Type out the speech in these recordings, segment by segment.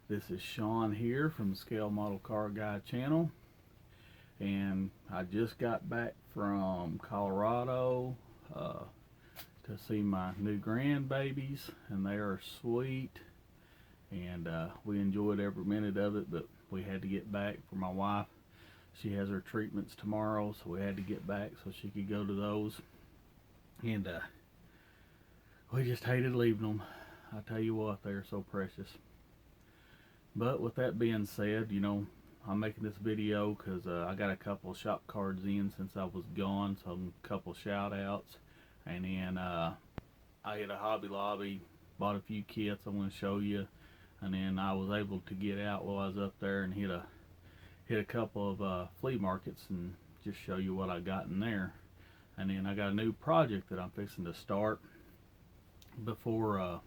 This is Sean here from the Scale Model Car Guy channel, and I just got back from Colorado to see my new grandbabies, and they are sweet, and we enjoyed every minute of it, but we had to get back for my wife. She has her treatments tomorrow, so we had to get back so she could go to those, and we just hated leaving them. I tell you what, they're so precious. But with that being said, I'm making this video because I got a couple of shop cards in since I was gone, so a couple shout outs. And then I hit a Hobby Lobby, bought a few kits I'm going to show you. And then I was able to get out while I was up there and hit a couple of flea markets and just show you what I got in there. And then I got a new project that I'm fixing to start before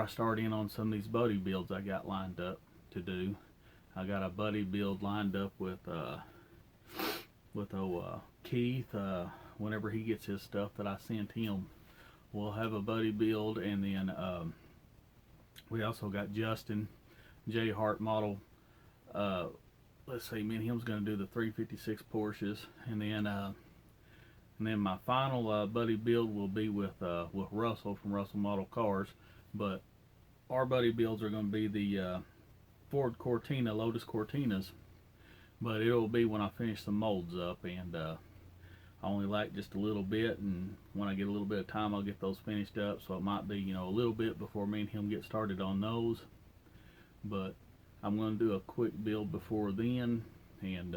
I start in on some of these buddy builds I got lined up to do. I got a buddy build lined up with Keith. Whenever he gets his stuff that I sent him, we'll have a buddy build. And then we also got Justin J. Hart model. Let's see, me and him's going to do the 356 Porsches. And then my final buddy build will be with Russell from Russell Model Cars. But our buddy builds are going to be the Ford Cortina, Lotus Cortinas, but it'll be when I finish the molds up, and I only like just a little bit, and when I get a little bit of time I'll get those finished up, so it might be a little bit before me and him get started on those, but I'm going to do a quick build before then, and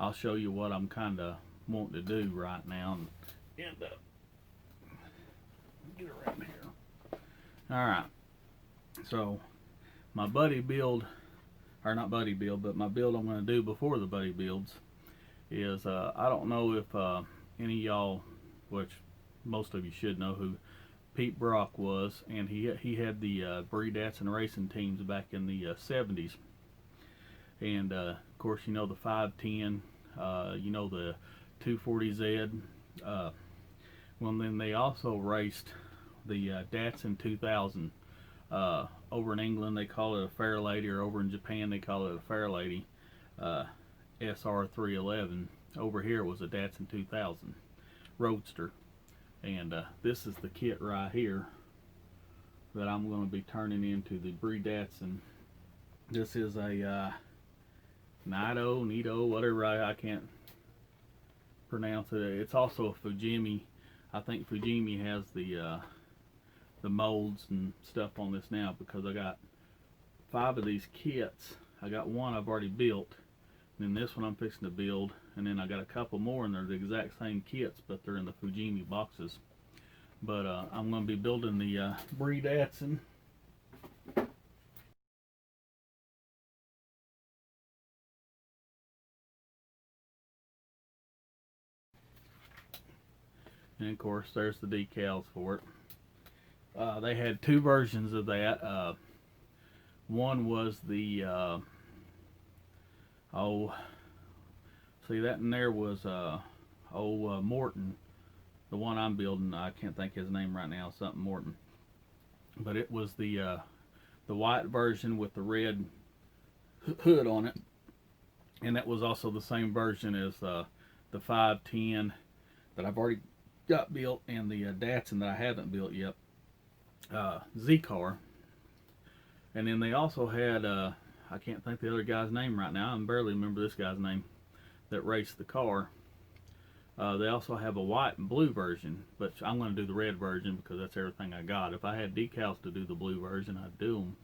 I'll show you what I'm kind of wanting to do right now, and get around here. Alright, so my buddy build, or not buddy build, but my build I'm going to do before the buddy builds is, I don't know if any of y'all, which most of you should know who Pete Brock was, and he had the BRE DATSUN racing teams back in the 70s. And of course, the 510, the 240Z. Well, then they also raced the Datsun 2000. Over in England they call it a Fair Lady, or over in Japan they call it a Fair Lady SR311. Over here it was a Datsun 2000 Roadster, and this is the kit right here that I'm going to be turning into the BRE DATSUN. This is a Nito, whatever, I can't pronounce it. It's also a Fujimi. I think Fujimi has the molds and stuff on this now, because I got 5 of these kits. I got one I've already built, and then this one I'm fixing to build, and then I got a couple more, and they're the exact same kits, but they're in the Fujimi boxes. But I'm going to be building the BRE DATSUN. And of course there's the decals for it. They had 2 versions of that. One was the see, that in there was Morton. The one I'm building, I can't think his name right now, something Morton. But it was the white version with the red hood on it, and that was also the same version as the 510 that I've already got built, and the Datsun that I haven't built yet. Z-Car. And then they also had I can't think the other guy's name right now. I can barely remember this guy's name that raced the car. They also have a white and blue version, but I'm going to do the red version because that's everything I got. If I had decals to do the blue version, I'd do them,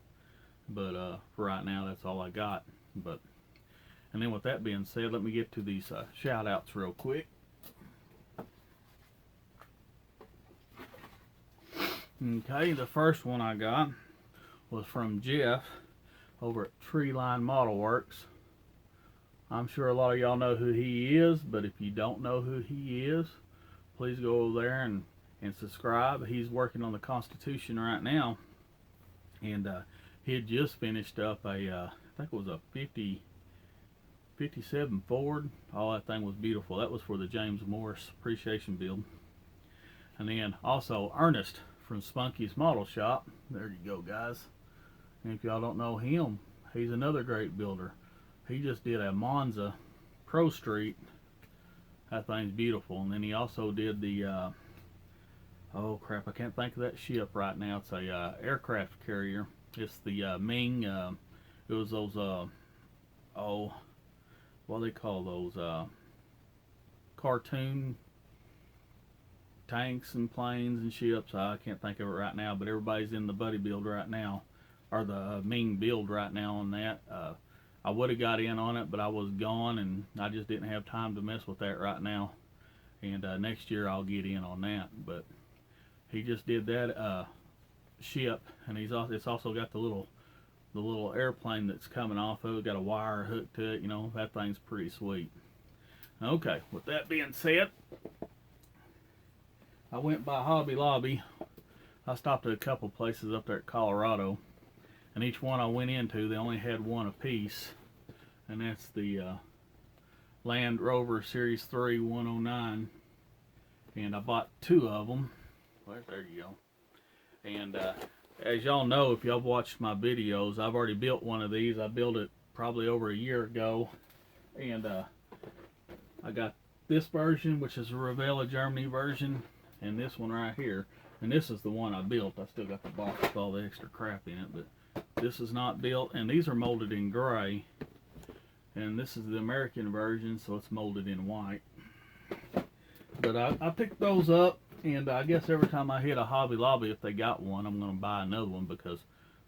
but for right now that's all I got. And then with that being said, let me get to these shout outs real quick. Okay, the first one I got was from Jeff over at Treeline Model Works. I'm sure a lot of y'all know who he is, but if you don't know who he is, please go over there and subscribe. He's working on the Constitution right now, and he had just finished up a I think it was a 57 Ford. Oh, that thing was beautiful. That was for the James Morris appreciation build. And then also Ernest from Spunky's Model Shop. There you go, guys. And if y'all don't know him, he's another great builder. He just did a Monza Pro Street. That thing's beautiful. And then he also did the oh crap, I can't think of that ship right now. It's a aircraft carrier. It's the Ming. It was those oh, what do they call those cartoon tanks and planes and ships. I can't think of it right now, but everybody's in the buddy build right now, or the Ming build right now on that. I would have got in on it, but I was gone and I just didn't have time to mess with that right now. And next year I'll get in on that. But he just did that ship, and it's also got the little airplane that's coming off of it. Got a wire hooked to it. You know, that thing's pretty sweet. Okay, with that being said, I went by Hobby Lobby. I stopped at a couple places up there at Colorado, and each one I went into, they only had one apiece, and that's the Land Rover Series 3 109, and I bought two of them. Well, there you go. And as y'all know, if y'all watched my videos, I've already built one of these. I built it probably over a year ago, and I got this version, which is a Revella Germany version, and this one right here. And this is the one I built. I still got the box with all the extra crap in it, but this is not built, and these are molded in gray. And this is the American version, so it's molded in white. But I picked those up, and I guess every time I hit a Hobby Lobby, if they got one, I'm going to buy another one, because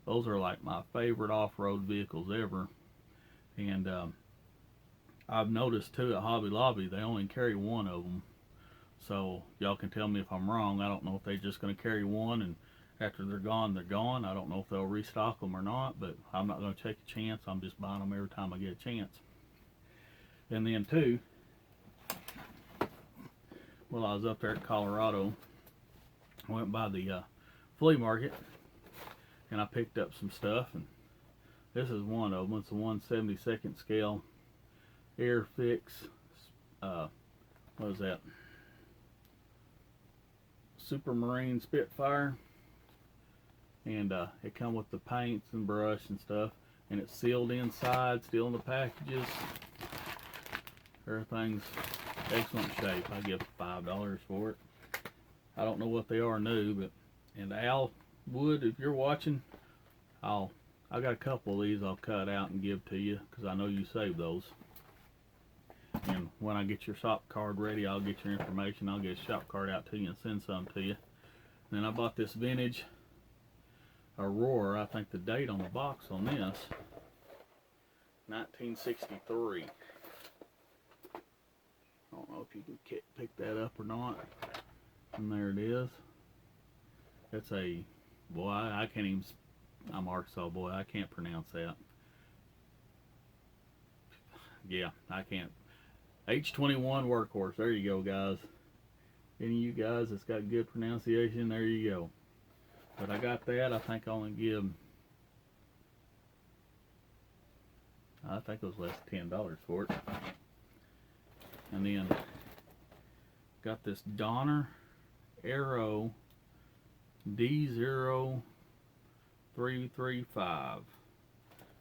those are like my favorite off-road vehicles ever. And I've noticed too at Hobby Lobby, they only carry one of them. So y'all can tell me if I'm wrong. I don't know if they're just going to carry one, and after they're gone, they're gone. I don't know if they'll restock them or not, but I'm not going to take a chance. I'm just buying them every time I get a chance. And then too, well, I was up there at Colorado. I went by the flea market, and I picked up some stuff, and this is one of them. It's a 1/72 scale Airfix. What is that? Supermarine Spitfire, and it come with the paints and brush and stuff, and it's sealed inside, still in the packages. Everything's excellent shape. I give $5 for it. I don't know what they are new, but and Al Wood, if you're watching, I got a couple of these I'll cut out and give to you, because I know you save those. And when I get your shop card ready, I'll get your information. I'll get a shop card out to you and send some to you. And then I bought this vintage Aurora. I think the date on the box on this, 1963. I don't know if you can pick that up or not. And there it is. It's a, boy, I can't even, I'm Arkansas boy, I can't pronounce that. Yeah, I can't. H21 Workhorse. There you go, guys. Any of you guys that's got good pronunciation, there you go. But I got that. I think I only give, I think it was less than $10 for it. And then got this Donner Aero D0335.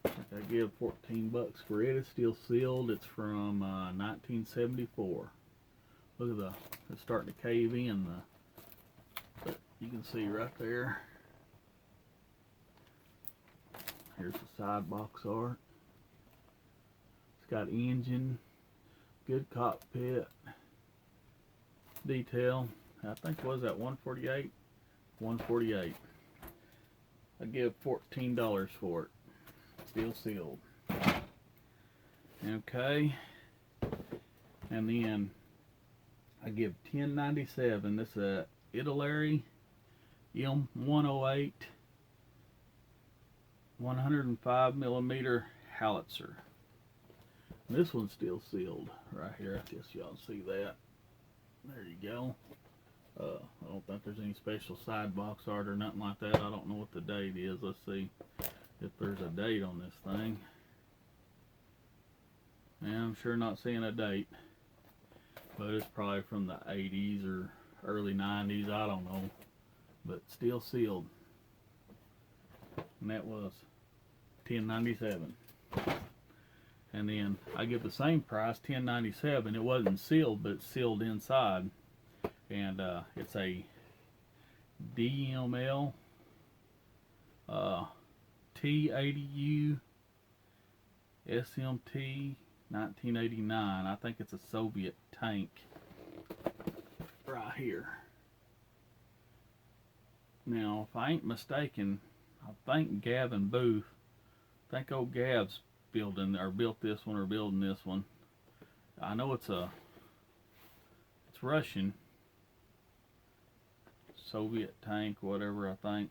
I give $14 for it. It's still sealed. It's from 1974. Look at it's starting to cave in. But you can see right there. Here's the side box art. It's got engine, good cockpit detail. I think, was that 148? 148. I give $14 for it. Still sealed. Okay. And then I give $10.97. This is a Italy M108 105mm howitzer. This one's still sealed right here. I guess y'all see that. There you go. I don't think there's any special side box art or nothing like that. I don't know what the date is. Let's see if there's a date on this thing. Yeah, I'm sure not seeing a date, but it's probably from the 80s or early 90s. I don't know, but still sealed. And that was $10.97. And then I give the same price, $10.97. It wasn't sealed, but it's sealed inside. And it's a DML T80U SMT 1989. I think it's a Soviet tank right here. Now, if I ain't mistaken, I think Gavin Booth, I think old Gav's built this one or building this one. I know it's Russian, Soviet tank, whatever, I think.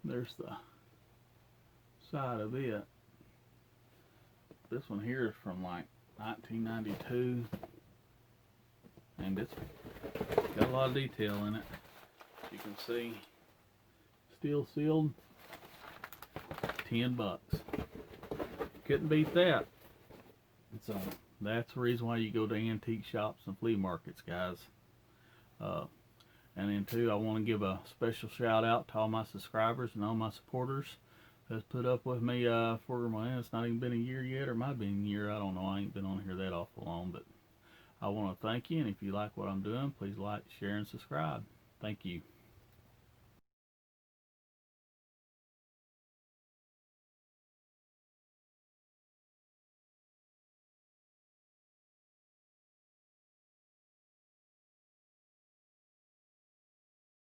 There's the side of it. This one here is from like 1992, and it's got a lot of detail in it. You can see, still sealed, $10. Couldn't beat that. So that's the reason why you go to antique shops and flea markets, guys. And then too, I want to give a special shout out to all my subscribers and all my supporters that's put up with me for it's not even been a year yet, or it might have been a year, I don't know. I ain't been on here that awful long, but I want to thank you, and if you like what I'm doing, please like, share, and subscribe. Thank you.